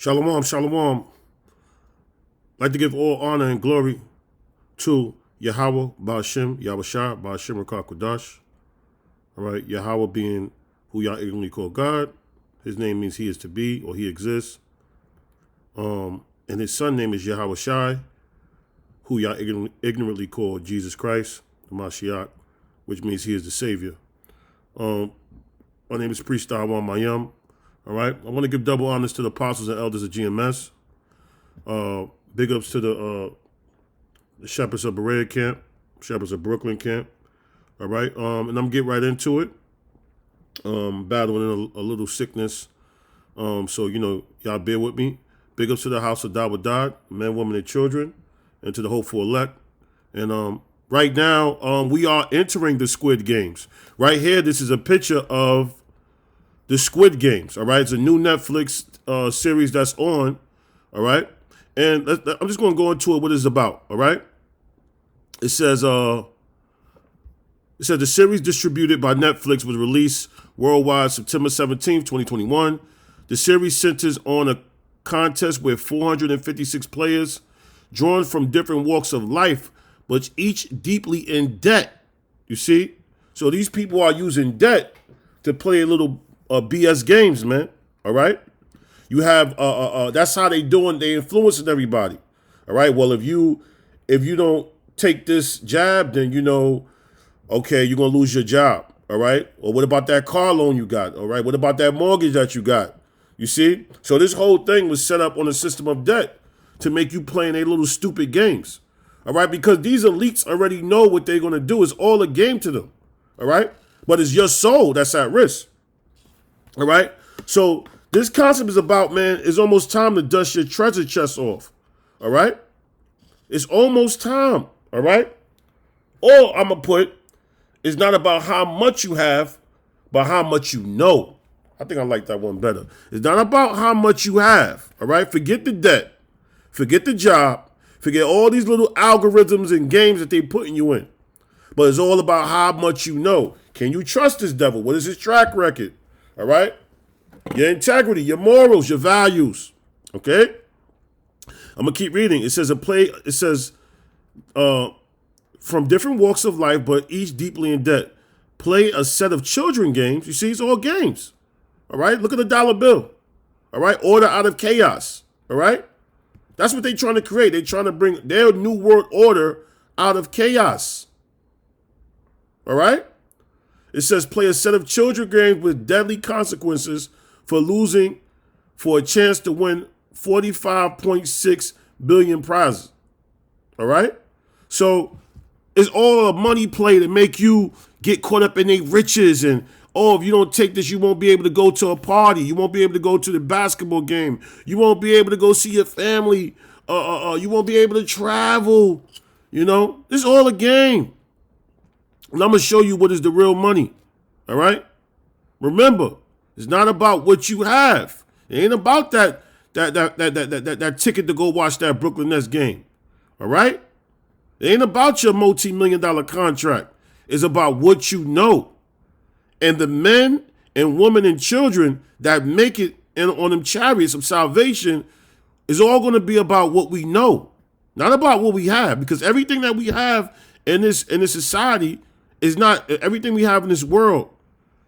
Shalom, shalom. I'd like to give all honor and glory to Yahweh, Ba'ashem, Yahushua, Ba'ashem, Rakah Kodash. All right, Yahweh being who y'all ignorantly call God. His name means he is to be or he exists. And his son name is Yahweh Shai, who y'all ignorantly call Jesus Christ, the Mashiach, which means he is the Savior. My name is Priest Awan Mayam. All right, I want to give double honors to the apostles and elders of GMS. Big ups to the shepherds of Berea camp, shepherds of Brooklyn camp. All right, and I'm gonna get right into it. Battling a little sickness, so y'all bear with me. Big ups to the house of Dawadad, men, women, and children, and to the hopeful elect. And right now, we are entering the Squid Games. Right here, this is a picture of the Squid Games. All right, it's a new Netflix series that's on. All right, and I'm just going to go into it. What it's about. All right, it says the series distributed by Netflix was released worldwide September 17th, 2021. The series centers on a contest with 456 players drawn from different walks of life, but each deeply in debt. You see, so these people are using debt to play a little BS games, man. All right, you have that's how they doing. They influencing everybody. All right. Well, if you don't take this jab, then okay, you're gonna lose your job. All right. Or what about that car loan you got? All right. What about that mortgage that you got? You see. So this whole thing was set up on a system of debt to make you playing a little stupid games. All right. Because these elites already know what they're gonna do. It's all a game to them. All right. But it's your soul that's at risk. All right. So this concept is about, man, it's almost time to dust your treasure chest off. All right. It's almost time. All right. All I'm going to put is not about how much you have, but how much you know. I think I like that one better. It's not about how much you have. All right. Forget the debt. Forget the job. Forget all these little algorithms and games that they're putting you in. But it's all about how much you know. Can you trust this devil? What is his track record? All right? Your integrity, your morals, your values. Okay? I'm going to keep reading. It says from different walks of life, but each deeply in debt. Play a set of children games. You see, it's all games. All right? Look at the dollar bill. All right? Order out of chaos. All right? That's what they're trying to create. They're trying to bring their new world order out of chaos. All right? It says play a set of children games with deadly consequences for losing for a chance to win 45.6 billion prizes. All right? So it's all a money play to make you get caught up in their riches. And, if you don't take this, you won't be able to go to a party. You won't be able to go to the basketball game. You won't be able to go see your family. You won't be able to travel. It's all a game. And I'm going to show you what is the real money. All right? Remember, it's not about what you have. It ain't about that ticket to go watch that Brooklyn Nets game. All right? It ain't about your multi-million-dollar contract. It's about what you know. And the men and women and children that make it on them chariots of salvation is all going to be about what we know. Not about what we have. Because everything that we have in this society is not everything we have in this world.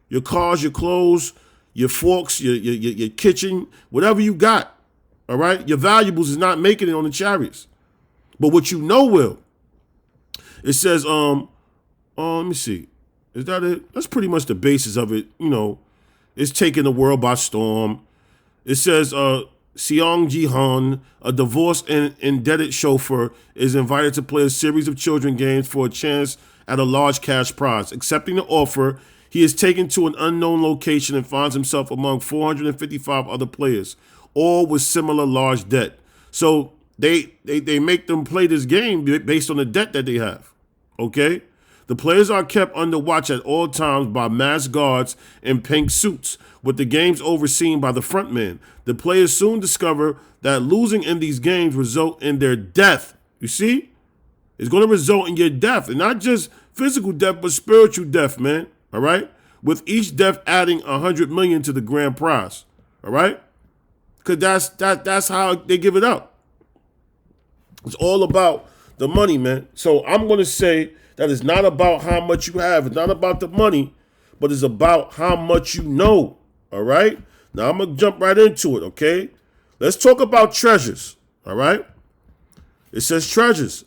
Your cars, your clothes, your forks, your kitchen, whatever you got. All right? Your valuables is not making it on the chariots. But what you know will. It says, let me see. Is that it? That's pretty much the basis of it. It's taking the world by storm. It says, Seong Ji-hun, a divorced and indebted chauffeur, is invited to play a series of children games for a chance at a large cash prize. Accepting the offer, he is taken to an unknown location and finds himself among 455 other players, all with similar large debt. So they make them play this game based on the debt that they have. Okay? The players are kept under watch at all times by masked guards in pink suits, with the games overseen by the front man. The players soon discover that losing in these games result in their death. You see? It's going to result in your death, and not just physical death, but spiritual death, man. All right? With each death adding 100 million to the grand prize. All right? Because that's how they give it out. It's all about the money, man. So I'm going to say that it's not about how much you have. It's not about the money, but it's about how much you know. All right? Now I'm going to jump right into it, okay? Let's talk about treasures. All right? It says treasures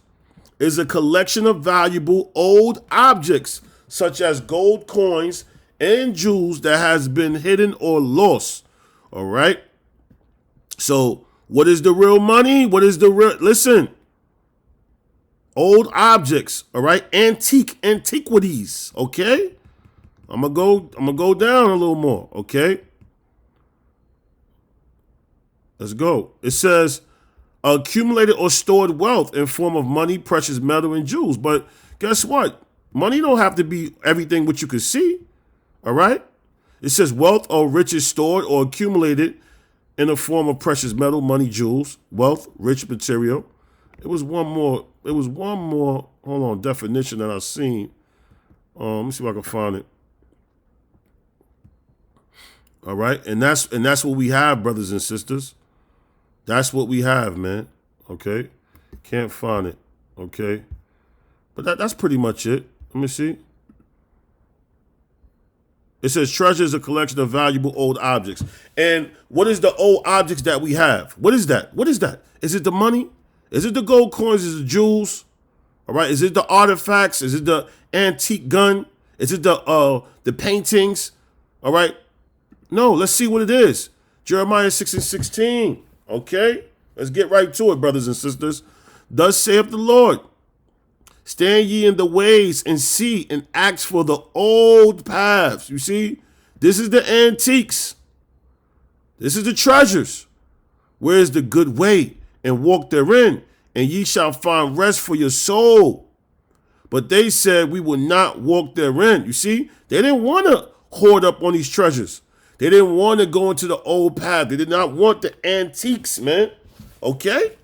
is a collection of valuable old objects such as gold coins and jewels that has been hidden or lost. All right? So what is the real money? What is the real? Listen. Old objects, all right? Antiquities, okay? I'm gonna go down a little more, okay? Let's go. It says accumulated or stored wealth in form of money, precious metal, and jewels. But guess what? Money don't have to be everything which you can see, all right? It says wealth or riches stored or accumulated in the form of precious metal, money, jewels, wealth, rich material. It was one more. Hold on, definition that I seen. Let me see if I can find it. All right, and that's what we have, brothers and sisters. That's what we have, man. Okay, can't find it. Okay, but that's pretty much it. Let me see. It says treasure is a collection of valuable old objects. And what is the old objects that we have? What is that? What is that? Is it the money? Is it the gold coins? Is it the jewels? All right. Is it the artifacts? Is it the antique gun? Is it the paintings? All right. No, let's see what it is. Jeremiah 6:16. Okay. Let's get right to it, brothers and sisters. Thus saith the Lord, stand ye in the ways and see and ask for the old paths. You see, this is the antiques. This is the treasures. Where is the good way? And walk therein, and ye shall find rest for your soul. But they said we will not walk therein. You see, they didn't want to hoard up on these treasures. They didn't want to go into the old path. They did not want the antiques, man. Okay?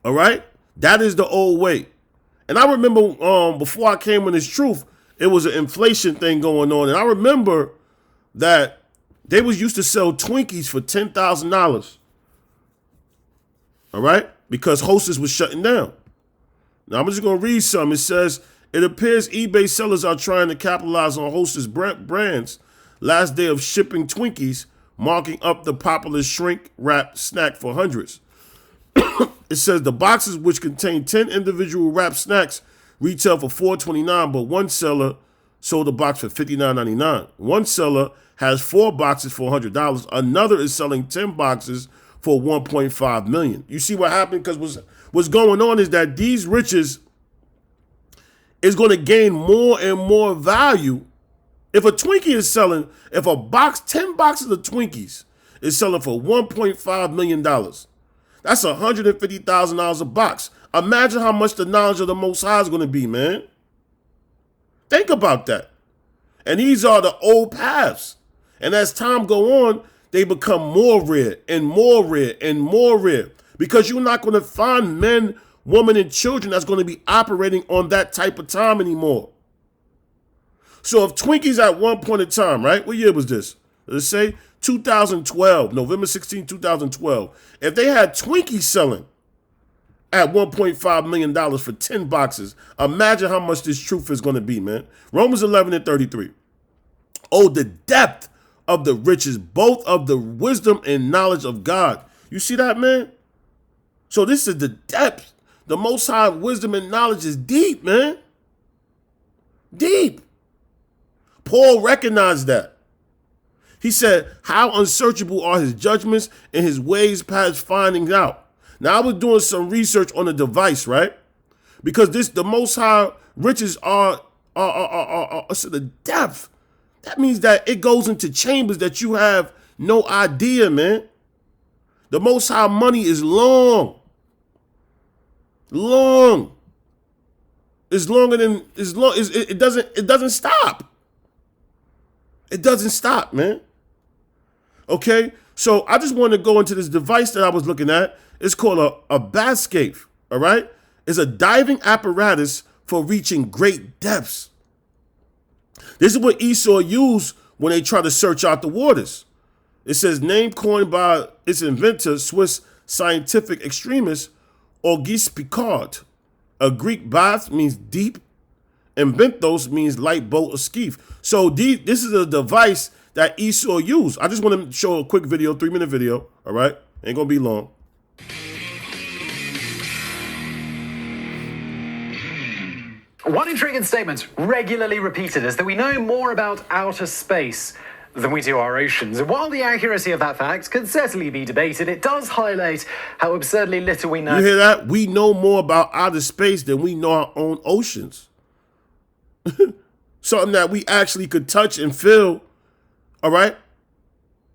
All right? That is the old way. And I remember before I came in this truth, it was an inflation thing going on. And I remember that they was used to sell Twinkies for $10,000. All right? Because Hostess was shutting down. Now, I'm just going to read some. It says, it appears eBay sellers are trying to capitalize on Hostess brands last day of shipping Twinkies, marking up the popular shrink wrap snack for hundreds. It says the boxes, which contain 10 individual wrapped snacks, retail for $4.29, but one seller sold a box for $59.99. One seller has 4 boxes for $100. Another is selling 10 boxes for $1.5 million. You see what happened? Because what's going on is that these riches is going to gain more and more value. If a Twinkie is selling, if a box, 10 boxes of Twinkies is selling for $1.5 million, that's $150,000 a box. Imagine how much the knowledge of the Most High is going to be, man. Think about that. And these are the old paths. And as time go on, they become more rare and more rare and more rare. Because you're not going to find men, women, and children that's going to be operating on that type of time anymore. So if Twinkies at one point in time, right? What year was this? Let's say 2012, November 16, 2012. If they had Twinkies selling at $1.5 million for 10 boxes, imagine how much this truth is going to be, man. Romans 11:33. Oh, the depth of the riches, both of the wisdom and knowledge of God. You see that, man? So this is the depth. The Most High wisdom and knowledge is deep, man. Deep. Paul recognized that. He said, how unsearchable are his judgments and his ways past finding out. Now, I was doing some research on the device, right? Because the Most High riches are the depth. That means that it goes into chambers that you have no idea, man. The Most High money is long. Long. It's longer than it doesn't stop. It doesn't stop, man. Okay? So I just want to go into this device that I was looking at. It's called a Bathscape, all right? It's a diving apparatus for reaching great depths. This is what Esau used when they try to search out the waters. It says name coined by its inventor, Swiss scientific extremist Auguste Piccard. A Greek bath means deep, and benthos means light boat or skiff. So this is a device that Esau used. I just want to show a quick video, 3-minute video. All right, ain't gonna be long. One intriguing statement regularly repeated is that we know more about outer space than we do our oceans. And while the accuracy of that fact can certainly be debated, it does highlight how absurdly little we know. You hear that? We know more about outer space than we know our own oceans. Something that we actually could touch and feel. All right?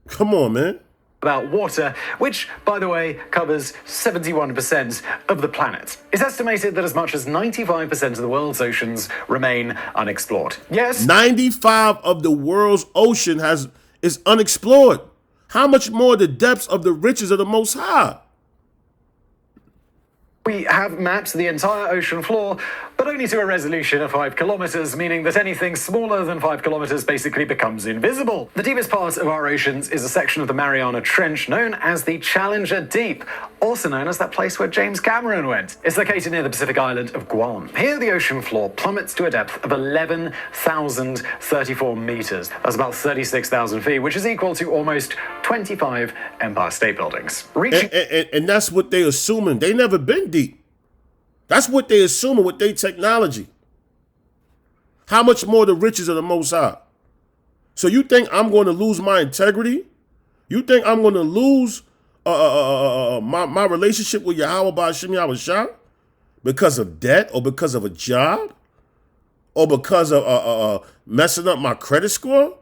Come on, man. About water, which, by the way, covers 71% of the planet. It's estimated that as much as 95% of the world's oceans remain unexplored. Yes, 95 of the world's ocean is unexplored. How much more the depths of the riches of the Most High? we have mapped the entire ocean floor, but only to a resolution of 5 kilometers, meaning that anything smaller than 5 kilometers basically becomes invisible. The deepest part of our oceans is a section of the Mariana Trench known as the Challenger Deep, also known as that place where James Cameron went. It's located near the Pacific island of Guam. Here, the ocean floor plummets to a depth of 11,034 meters. That's about 36,000 feet, which is equal to almost 25 Empire State Buildings. And that's what they assuming. They never been deep. That's what they assuming with their technology. How much more the riches of the Most High? So you think I'm going to lose my integrity? You think I'm going to lose my relationship with Yahweh Ba'ashim Yahushua because of debt or because of a job or because of messing up my credit score?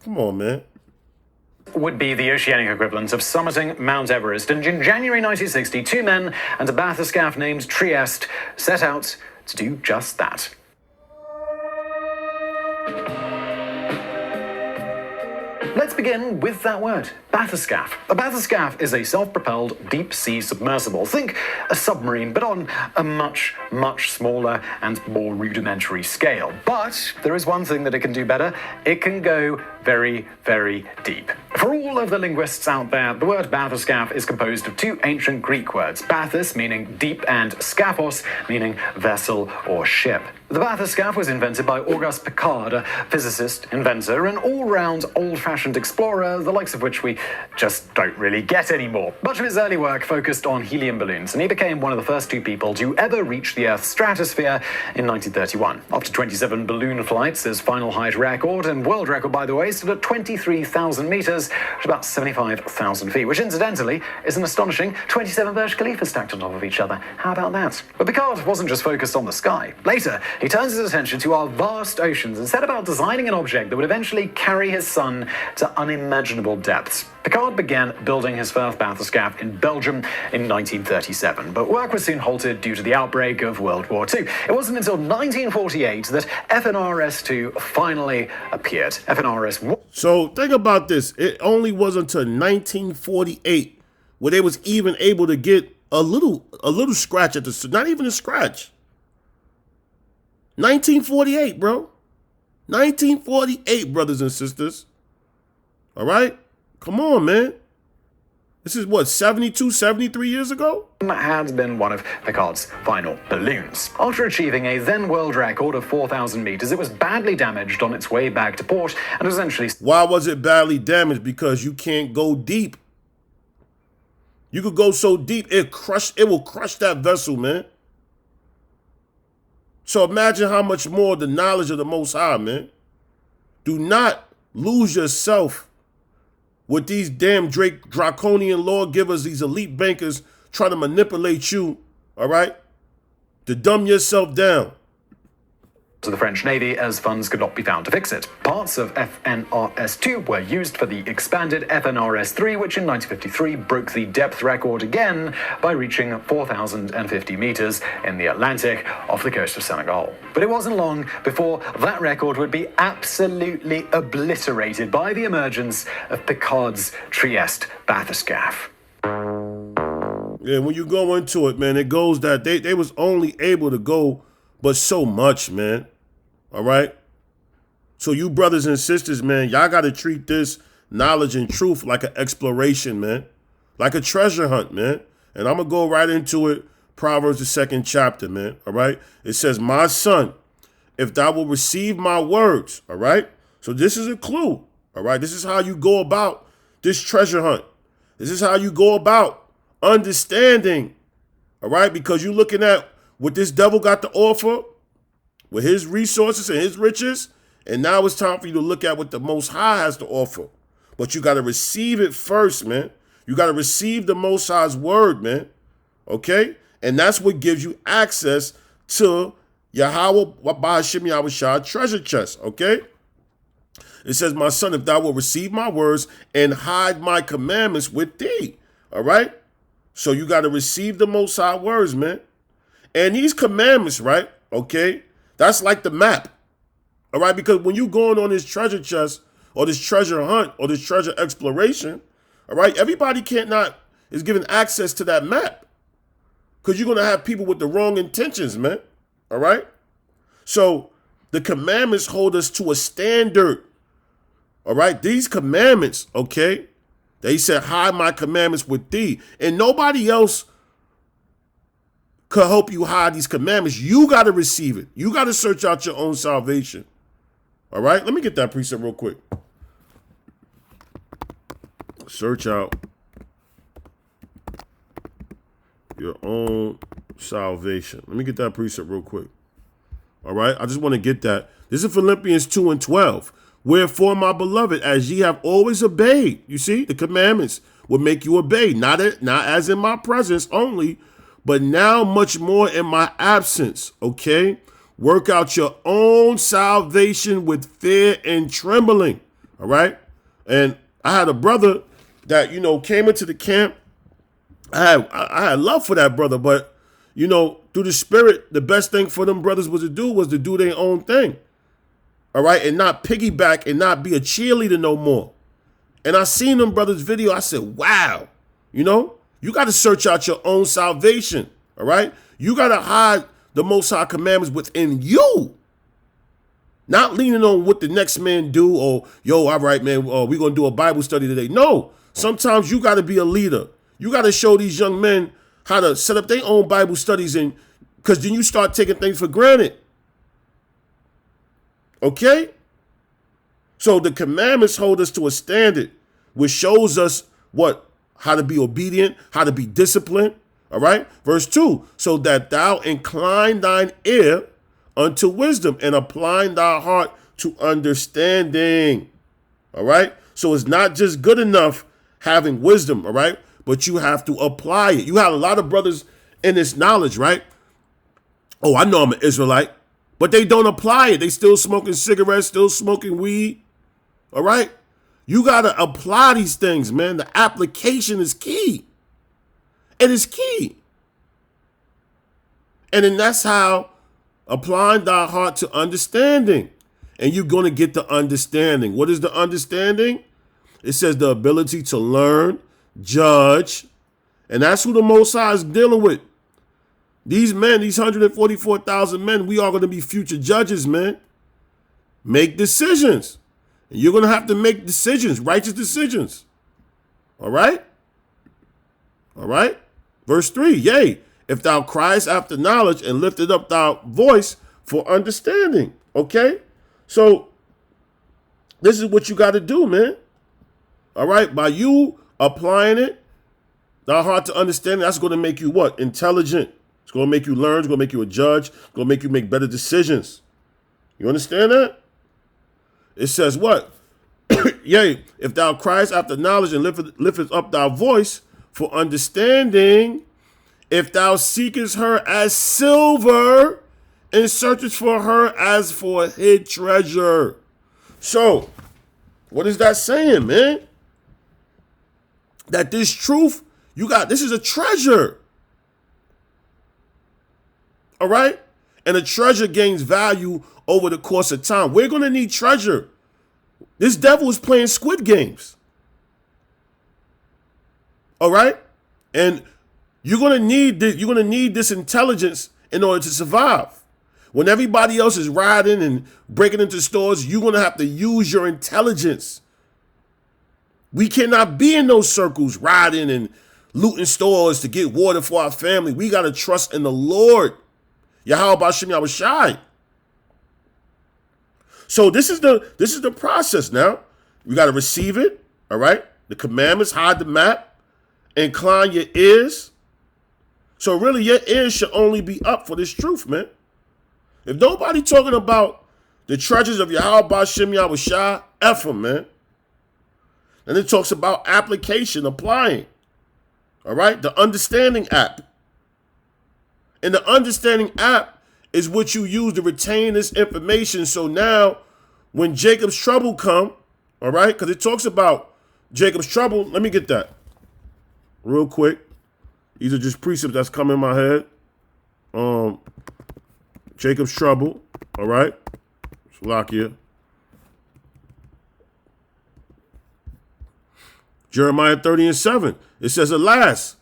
Come on, man. Would be the oceanic equivalent of summiting Mount Everest. And in January 1960, 2 men and a bathyscaphe named Trieste set out to do just that. Let's begin with that word, bathyscaphe. A bathyscaphe is a self-propelled deep-sea submersible. Think a submarine, but on a much, much smaller and more rudimentary scale. But there is one thing that it can do better. It can go very, very deep. For all of the linguists out there, the word bathyscaphe is composed of 2 ancient Greek words, bathys meaning deep and scaphos meaning vessel or ship. The bathyscaphe was invented by Auguste Piccard, a physicist, inventor, and all-round old-fashioned explorer, the likes of which we just don't really get anymore. Much of his early work focused on helium balloons, and he became one of the first 2 people to ever reach the Earth's stratosphere in 1931. After 27 balloon flights, his final height record, and world record by the way, stood at 23,000 meters, which is about 75,000 feet, which incidentally is an astonishing 27 Burj Khalifa stacked on top of each other. How about that? But Piccard wasn't just focused on the sky. Later, he turns his attention to our vast oceans and set about designing an object that would eventually carry his sun to unimaginable depths. Piccard began building his first bathyscaphe in Belgium in 1937, but work was soon halted due to the outbreak of World War II. It wasn't until 1948 that FNRS-2 finally appeared. FNRS-1. So think about this. It only was until 1948 where they was even able to get a little scratch at the, not even a scratch. 1948, bro. 1948, brothers and sisters. All right? Come on, man. This is what, 72, 73 years ago? Had been one of Piccard's final balloons. After achieving a then world record of 4,000 meters, it was badly damaged on its way back to port and essentially... Why was it badly damaged? Because you can't go deep. You could go so deep, it will crush that vessel, man. So imagine how much more the knowledge of the Most High, man. Do not lose yourself with these damn draconian lawgivers, these elite bankers trying to manipulate you, all right, to dumb yourself down. To the French Navy, as funds could not be found to fix it. Parts of FNRS-2 were used for the expanded FNRS-3, which in 1953 broke the depth record again by reaching 4,050 meters in the Atlantic off the coast of Senegal. But it wasn't long before that record would be absolutely obliterated by the emergence of Piccard's Trieste bathyscaphe. Yeah, when you go into it, man, it goes that they was only able to go but so much, man. All right? So you brothers and sisters, man, y'all got to treat this knowledge and truth like an exploration, man. Like a treasure hunt, man. And I'm going to go right into it. Proverbs, the 2nd chapter, man. All right. It says, my son, if thou will receive my words. All right. So this is a clue. All right. This is how you go about this treasure hunt. This is how you go about understanding. All right. Because you're looking at what this devil got to offer with his resources and his riches. And now it's time for you to look at what the Most High has to offer. But you got to receive it first, man. You got to receive the Most High's word, man. Okay? And that's what gives you access to Yahweh Ba'ashim Yahushua treasure chest. Okay? It says, my son, if thou will receive my words and hide my commandments with thee. All right? So you got to receive the Most High words, man. And these commandments, right? Okay? That's like the map. All right? Because when you're going on this treasure chest or this treasure hunt or this treasure exploration, all right, everybody is given access to that map. Because you're going to have people with the wrong intentions, man. All right? So the commandments hold us to a standard. All right? These commandments, okay? They said, hide my commandments with thee. And nobody else could help you hide these commandments. You got to receive it. You got to search out your own salvation. All right? Let me get that precept real quick. Search out your own salvation. Let me get that precept real quick. All right. I just want to get that. This is Philippians 2:12. Wherefore, my beloved, as ye have always obeyed, you see, the commandments will make you obey, not as in my presence only, but now much more in my absence. Okay. Work out your own salvation with fear and trembling. All right. And I had a brother that, came into the camp. I had love for that brother, but, through the spirit, the best thing for them brothers was to do their own thing. All right. And not piggyback and not be a cheerleader no more. And I seen them brothers' video. I said, wow, you got to search out your own salvation. All right. You got to hide the Most High commandments within you. Not leaning on what the next man do or, all right, man, we're going to do a Bible study today. No, sometimes you got to be a leader. You got to show these young men how to set up their own Bible studies, and because then you start taking things for granted. Okay? So the commandments hold us to a standard which shows us how to be obedient, how to be disciplined. All right? Verse 2, so that thou incline thine ear unto wisdom and applying thy heart to understanding. All right? So it's not just good enough having wisdom, all right? But you have to apply it. You have a lot of brothers in this knowledge, right? Oh, I know I'm an Israelite, but they don't apply it. They still smoking cigarettes, still smoking weed. All right? You got to apply these things, man. The application is key. It is key. And then that's how applying thy heart to understanding. And you're going to get the understanding. What is the understanding? It says the ability to learn, judge. And that's who the Most High is dealing with. These men, these 144,000 men, we are going to be future judges, man. Make decisions. And you're going to have to make decisions, righteous decisions. All right? All right? Verse 3, yea, if thou criest after knowledge and lifted up thy voice for understanding. Okay? So this is what you got to do, man. All right? By you applying it, thy heart to understand, that's going to make you what? Intelligent. It's going to make you learn. It's going to make you a judge. It's going to make you make better decisions. You understand that? It says what? Yea, if thou criest after knowledge and liftest up thy voice for understanding, if thou seekest her as silver and searchest for her as for hid treasure. So, what is that saying, man? That this truth, this is a treasure. All right? And a treasure gains value over the course of time. We're going to need treasure. This devil is playing Squid Games. All right? And you're going to need this intelligence in order to survive. When everybody else is riding and breaking into stores, you're going to have to use your intelligence. We cannot be in those circles riding and looting stores to get water for our family. We got to trust in the Lord. Yahweh Bashim Yahushai. So this is the process now. We got to receive it, all right? The commandments, hide the map, incline your ears. So really your ears should only be up for this truth, man. If nobody talking about the treasures of Yahweh Bashim Yahushai, Ephraim, man. And it talks about application, applying. All right? The understanding app. And the understanding app is what you use to retain this information. So now when Jacob's trouble come, all right? Because it talks about Jacob's trouble. Let me get that real quick. These are just precepts that's come in my head. Jacob's trouble. All right? Shalakia. Jeremiah 30:7. It says, alas,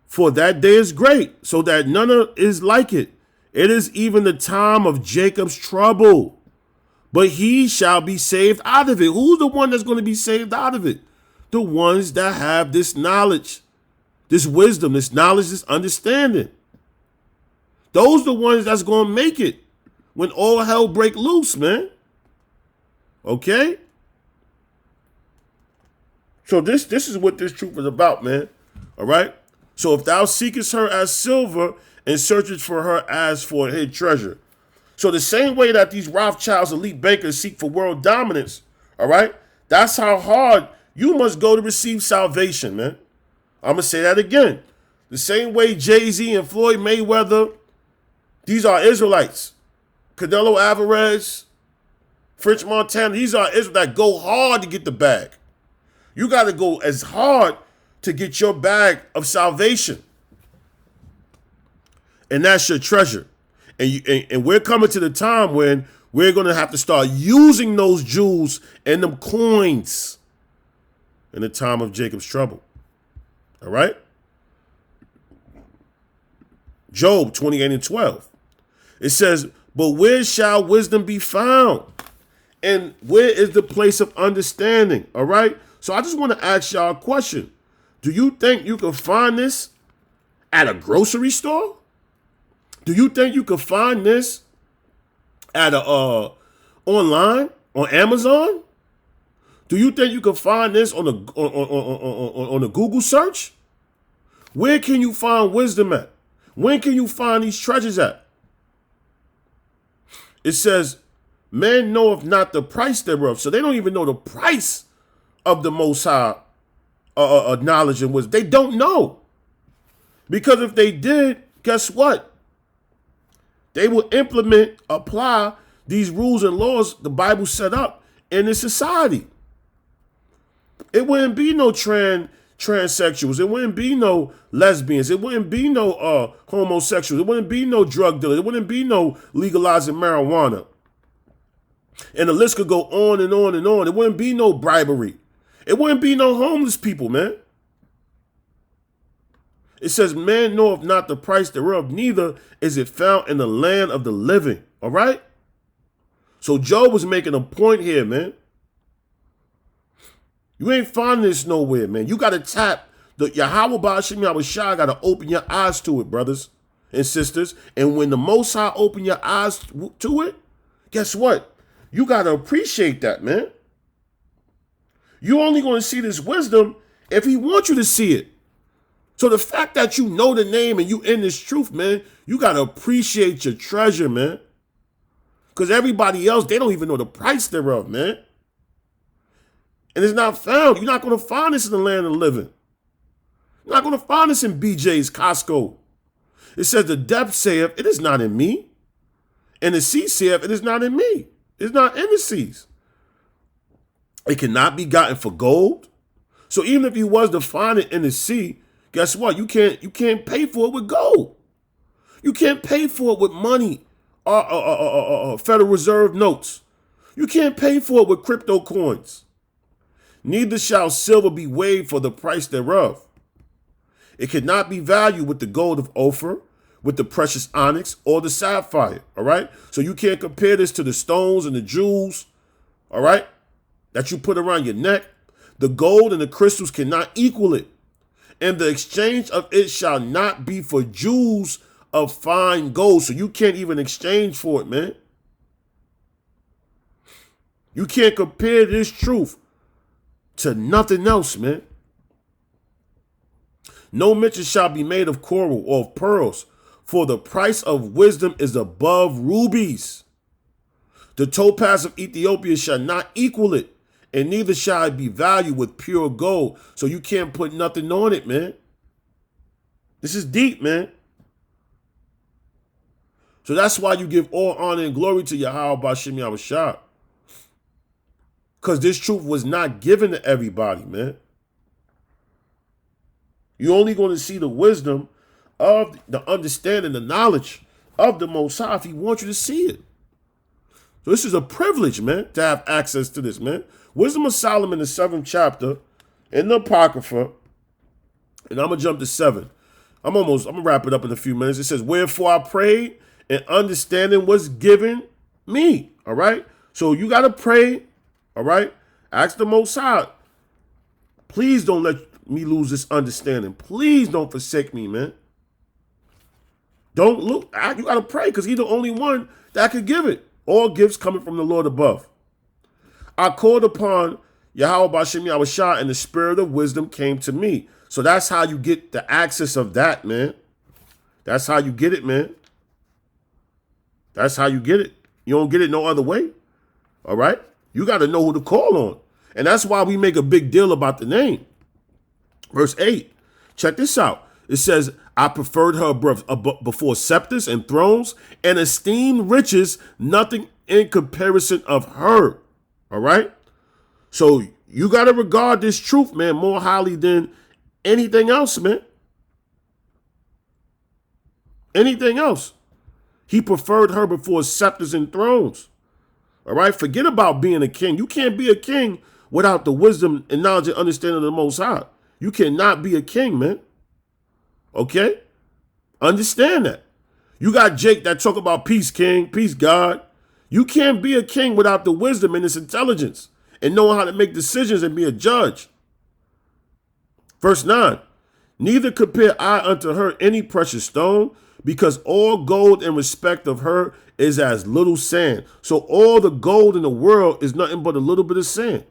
for that day is great, so that none is like it. It is even the time of Jacob's trouble, but he shall be saved out of it. Who's the one that's going to be saved out of it? The ones that have this knowledge, this wisdom, this knowledge, this understanding. Those are the ones that's going to make it when all hell break loose, man. Okay? So this is what this truth is about, man. All right? So if thou seekest her as silver and searchest for her as for a hid treasure. So the same way that these Rothschilds, elite bankers seek for world dominance, all right? That's how hard you must go to receive salvation, man. I'm going to say that again. The same way Jay-Z and Floyd Mayweather, these are Israelites. Canelo Alvarez, French Montana, these are Israelites that go hard to get the bag. You got to go as hard to get your bag of salvation. And that's your treasure. And we're coming to the time when we're going to have to start using those jewels and them coins in the time of Jacob's trouble. All right? Job 28:12. It says, but where shall wisdom be found? And where is the place of understanding? All right? So I just want to ask y'all a question. Do you think you can find this at a grocery store? Do you think you can find this at a online on Amazon? Do you think you can find this on a Google search? Where can you find wisdom at? When can you find these treasures at? It says, man knoweth not the price thereof. So they don't even know the price of the Most High knowledge and wisdom. They don't know. Because if they did, guess what? They will apply these rules and laws the Bible set up in this society. It wouldn't be no transsexuals. It wouldn't be no lesbians. It wouldn't be no homosexuals. It wouldn't be no drug dealers. It wouldn't be no legalizing marijuana. And the list could go on and on and on. It wouldn't be no bribery. It wouldn't be no homeless people, man. It says, man knoweth not the price thereof, neither is it found in the land of the living. All right? So Job was making a point here, man. You ain't finding this nowhere, man. You got to tap the Yahweh Ba'ashim Yahushai, got to open your eyes to it, brothers and sisters. And when the Most High open your eyes to it, guess what? You got to appreciate that, man. You're only going to see this wisdom if he wants you to see it. So the fact that you know the name and you in this truth, man, you got to appreciate your treasure, man. Because everybody else, they don't even know the price thereof, man. And it's not found. You're not going to find this in the land of the living. You're not going to find this in BJ's, Costco. It says the depth saith, it is not in me. And the sea saith, it is not in me. It's not in the seas. It cannot be gotten for gold. So even if you was to find it in the sea, guess what? You can't pay for it with gold. You can't pay for it with money or Federal Reserve notes. You can't pay for it with crypto coins. Neither shall silver be weighed for the price thereof. It cannot be valued with the gold of Ophir, with the precious onyx, or the sapphire, all right? So you can't compare this to the stones and the jewels, all right, that you put around your neck. The gold and the crystals cannot equal it. And the exchange of it shall not be for jewels of fine gold. So you can't even exchange for it, man. You can't compare this truth to nothing else, man. No mention shall be made of coral or of pearls, for the price of wisdom is above rubies. The topaz of Ethiopia shall not equal it, and neither shall it be valued with pure gold. So you can't put nothing on it, man. This is deep, man. So that's why you give all honor and glory to Yahweh B'Shem Yahushua. Because this truth was not given to everybody, man. You're only going to see the wisdom of the understanding, the knowledge of the Most High if He wants you to see it. So this is a privilege, man, to have access to this, man. Wisdom of Solomon, the 7th chapter, in the Apocrypha, and I'm going to jump to 7. I'm going to wrap it up in a few minutes. It says, wherefore I prayed, and understanding was given me, all right? So you got to pray, all right? Ask the Most High, please don't let me lose this understanding. Please don't forsake me, man. Don't look. You got to pray because He's the only one that could give it. All gifts coming from the Lord above. I called upon Yahweh B'Shem Yahushua, and the spirit of wisdom came to me. So that's how you get the access of that, man. That's how you get it, man. That's how you get it. You don't get it no other way. All right? You got to know who to call on. And that's why we make a big deal about the name. Verse 8. Check this out. It says, I preferred her before scepters and thrones, and esteemed riches, nothing in comparison of her. All right? So you got to regard this truth, man, more highly than anything else, man. Anything else. He preferred her before scepters and thrones. All right? Forget about being a king. You can't be a king without the wisdom and knowledge and understanding of the Most High. You cannot be a king, man. Okay? Understand that. You got Jake that talk about peace, king, peace, God. You can't be a king without the wisdom and this intelligence and knowing how to make decisions and be a judge. Verse 9. Neither compare I unto her any precious stone, because all gold in respect of her is as little sand. So all the gold in the world is nothing but a little bit of sand.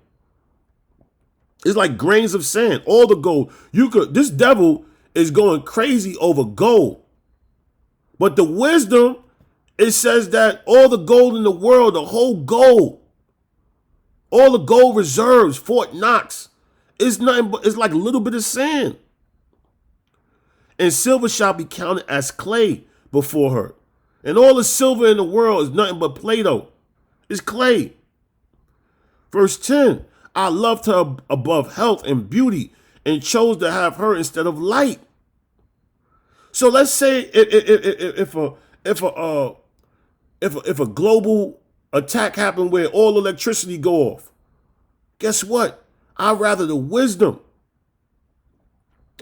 It's like grains of sand. All the gold. This devil is going crazy over gold. But the wisdom, it says that all the gold in the world, the whole gold, all the gold reserves, Fort Knox, it's nothing but, it's like a little bit of sand. And silver shall be counted as clay before her. And all the silver in the world is nothing but Play-Doh. It's clay. Verse 10, I loved her above health and beauty, and chose to have her instead of light. So let's say if a global attack happened where all electricity go off, guess what? I'd rather the wisdom.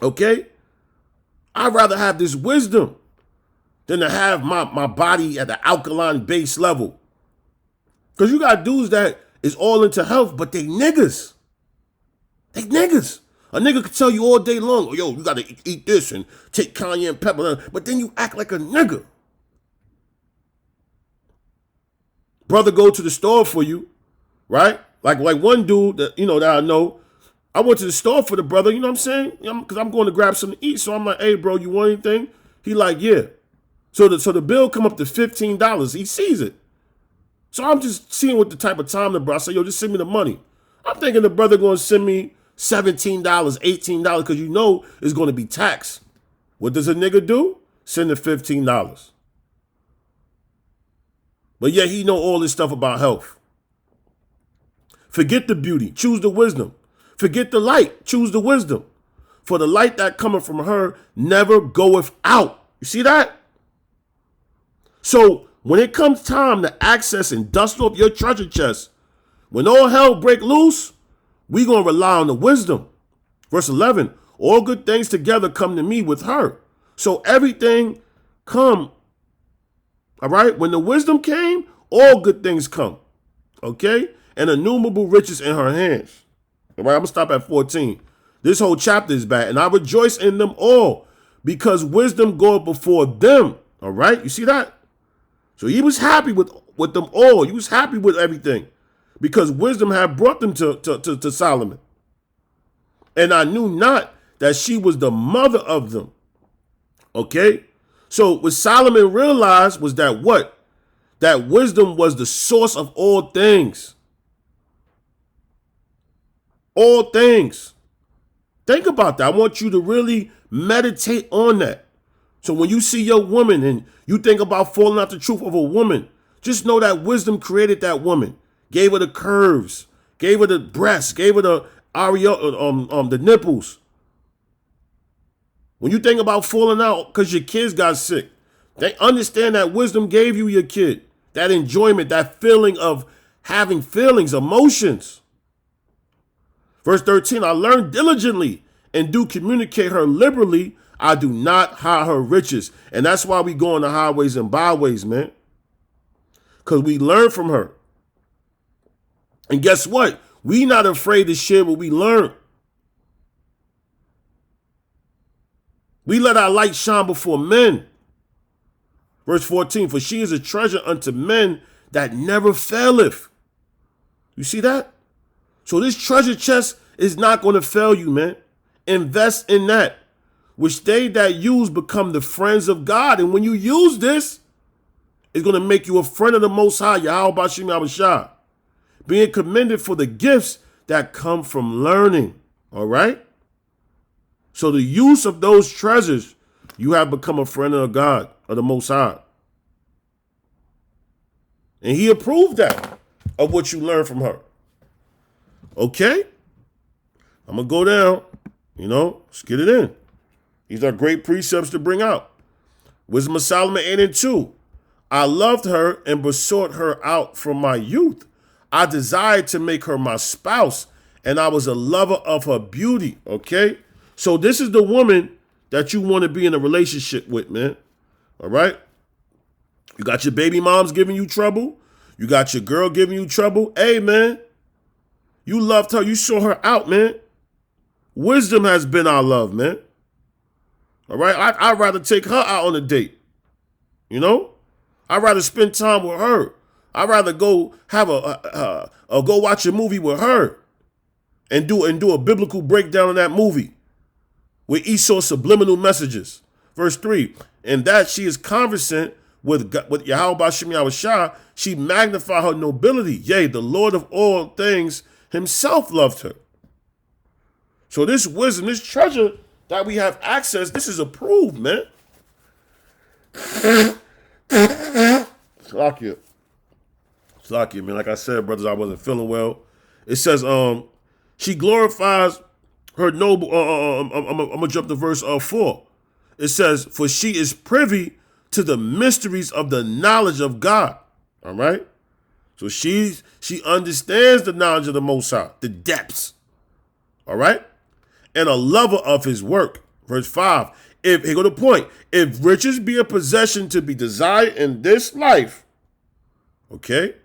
Okay? I'd rather have this wisdom than to have my body at the alkaline base level. Because you got dudes that is all into health, but they niggas. They niggas. A nigga could tell you all day long, oh, yo, you got to eat this and take cayenne pepper, but then you act like a nigga. Brother go to the store for you, right? Like one dude that, that I know, I went to the store for the brother, you know what I'm saying? Because I'm going to grab something to eat. So I'm like, hey, bro, you want anything? He like, yeah. So the bill come up to $15. He sees it. So I'm just seeing what the type of time the brother. I say, yo, just send me the money. I'm thinking the brother going to send me $17, $18, because you know it's going to be taxed. What does a nigga do? Send the $15. But yet he know all this stuff about health. Forget the beauty. Choose the wisdom. Forget the light. Choose the wisdom. For the light that cometh from her never goeth out. You see that? So when it comes time to access and dust off your treasure chest, when all hell break loose, we going to rely on the wisdom. Verse 11, all good things together come to me with her. So everything come. All right. When the wisdom came, all good things come. Okay. And innumerable riches in her hands. All right, I'm gonna stop at 14. This whole chapter is bad, and I rejoice in them all, because wisdom goeth before them. All right, you see that? So he was happy with them all. He was happy with everything, because wisdom had brought them to Solomon. And I knew not that she was the mother of them. Okay? So what Solomon realized was that what? That wisdom was the source of all things. All things. Think about that. I want you to really meditate on that. So when you see your woman and you think about falling out the truth of a woman, just know that wisdom created that woman. Gave her the curves. Gave her the breasts. Gave her the the nipples. When you think about falling out because your kids got sick, they understand that wisdom gave you your kid. That enjoyment, that feeling of having feelings, emotions. Verse 13, I learned diligently and do communicate her liberally. I do not hide her riches. And that's why we go on the highways and byways, man. Because we learn from her. And guess what? We not afraid to share what we learn. We let our light shine before men. Verse 14, for she is a treasure unto men that never faileth. You see that? So this treasure chest is not going to fail you, man. Invest in that, which they that use become the friends of God. And when you use this, it's going to make you a friend of the Most High, Yahweh Bashim Yahushua, being commended for the gifts that come from learning. All right? So the use of those treasures, you have become a friend of God, of the Most High. And he approved that of what you learned from her. Okay? I'm going to go down. Let's get it in. These are great precepts to bring out. Wisdom of Solomon 8 and 2. I loved her and besought her out from my youth. I desired to make her my spouse, and I was a lover of her beauty. Okay? So this is the woman that you want to be in a relationship with, man. All right? You got your baby moms giving you trouble. You got your girl giving you trouble. Hey, man, you loved her. You saw her out, man. Wisdom has been our love, man. All right? I'd rather take her out on a date. I'd rather spend time with her. I'd rather go have go watch a movie with her and do a biblical breakdown of that movie with Esau's subliminal messages. Verse 3, and that she is conversant with Yahweh Bashim Yahushua, she magnified her nobility. Yea, the Lord of all things himself loved her. So this wisdom, this treasure that we have access, this is approved, man. Slakia, man. Like I said, brothers, I wasn't feeling well. It says, she glorifies her noble. I'm gonna jump to verse 4. It says, for she is privy to the mysteries of the knowledge of God. All right. So she understands the knowledge of the Most High, the depths. All right. And a lover of his work. Verse 5. Here go the point. If riches be a possession to be desired in this life, okay,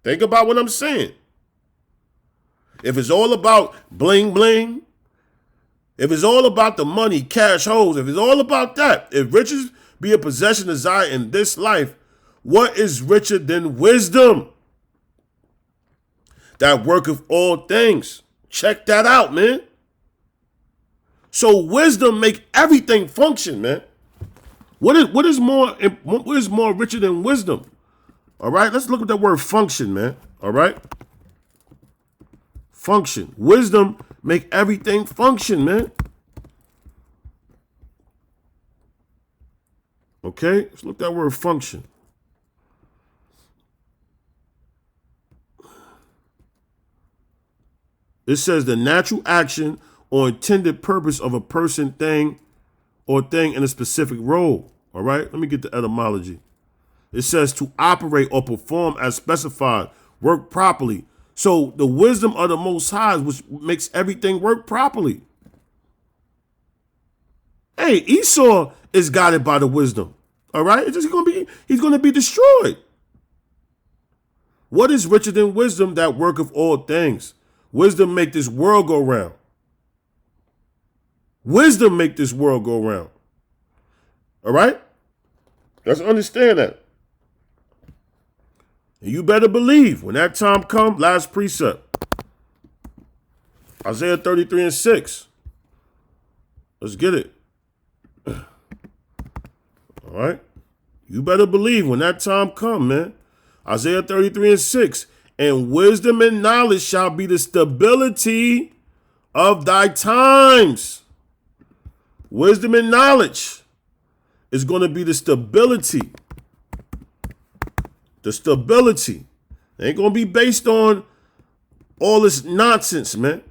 think about what I'm saying. If it's all about bling bling, if it's all about the money, cash holes, if it's all about that, if riches be a possession desired in this life, what is richer than wisdom that worketh all things? Check that out, man. So wisdom make everything function, man. What is more richer than wisdom? All right, let's look at that word function, man. All right, function. Wisdom make everything function, man. Okay, let's look at that word function. It says the natural action or intended purpose of a person, thing, or thing in a specific role. All right, let me get the etymology. It says to operate or perform as specified, work properly. So the wisdom of the Most High, which makes everything work properly. Hey, Esau is guided by the wisdom. All right, it's just he's going to be destroyed. What is richer than wisdom that worketh all things? Wisdom make this world go round. Wisdom make this world go round. All right? Let's understand that. And you better believe when that time comes, last precept. Isaiah 33 and 6. Let's get it. All right? You better believe when that time comes, man. Isaiah 33 and 6. And wisdom and knowledge shall be the stability of thy times. Wisdom and knowledge is going to be the stability. The stability. It ain't going to be based on all this nonsense, man.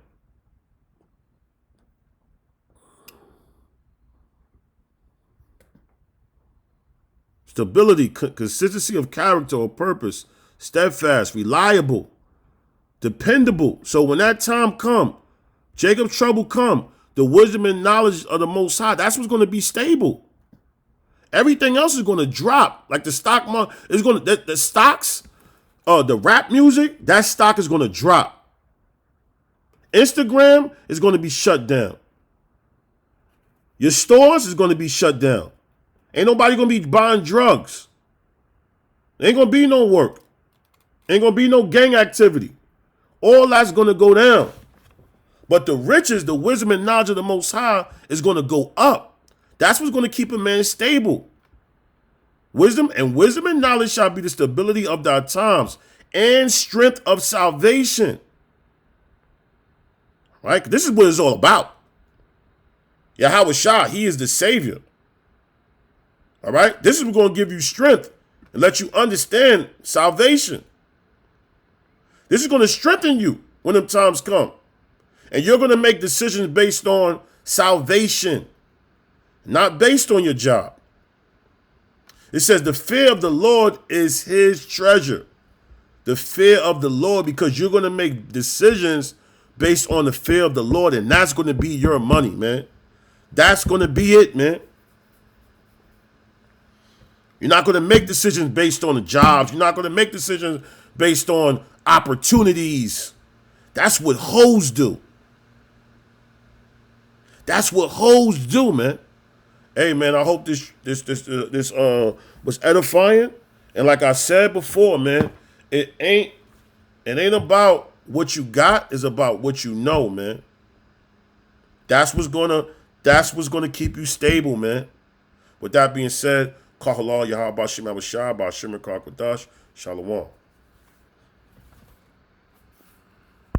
Stability, consistency of character or purpose, steadfast, reliable, dependable. So when that time come, Jacob's trouble come, the wisdom and knowledge of the Most High, that's what's going to be stable. Everything else is going to drop. Like the stock market is going to, the stocks, the rap music, that stock is going to drop. Instagram is going to be shut down. Your stores is going to be shut down. Ain't nobody going to be buying drugs. Ain't going to be no work. Ain't going to be no gang activity. All that's going to go down. But the riches, the wisdom and knowledge of the Most High is going to go up. That's what's going to keep a man stable. Wisdom and knowledge shall be the stability of thy times and strength of salvation. Right? This is what it's all about. Yahweh Shah, he is the savior. All right? This is what's going to give you strength and let you understand salvation. This is going to strengthen you when them times come. And you're going to make decisions based on salvation, not based on your job. It says the fear of the Lord is his treasure. The fear of the Lord, because you're going to make decisions based on the fear of the Lord, and that's going to be your money, man. That's going to be it, man. You're not going to make decisions based on the jobs. You're not going to make decisions based on opportunities. That's what hoes do. That's what hoes do, man. Hey, man, I hope this was edifying. And like I said before, man, it ain't about what you got. It's about what you know, man. That's what's gonna keep you stable, man. With that being said, Kahalal Yahweh Bashim Abashah Bashim Kakwadash Shalom.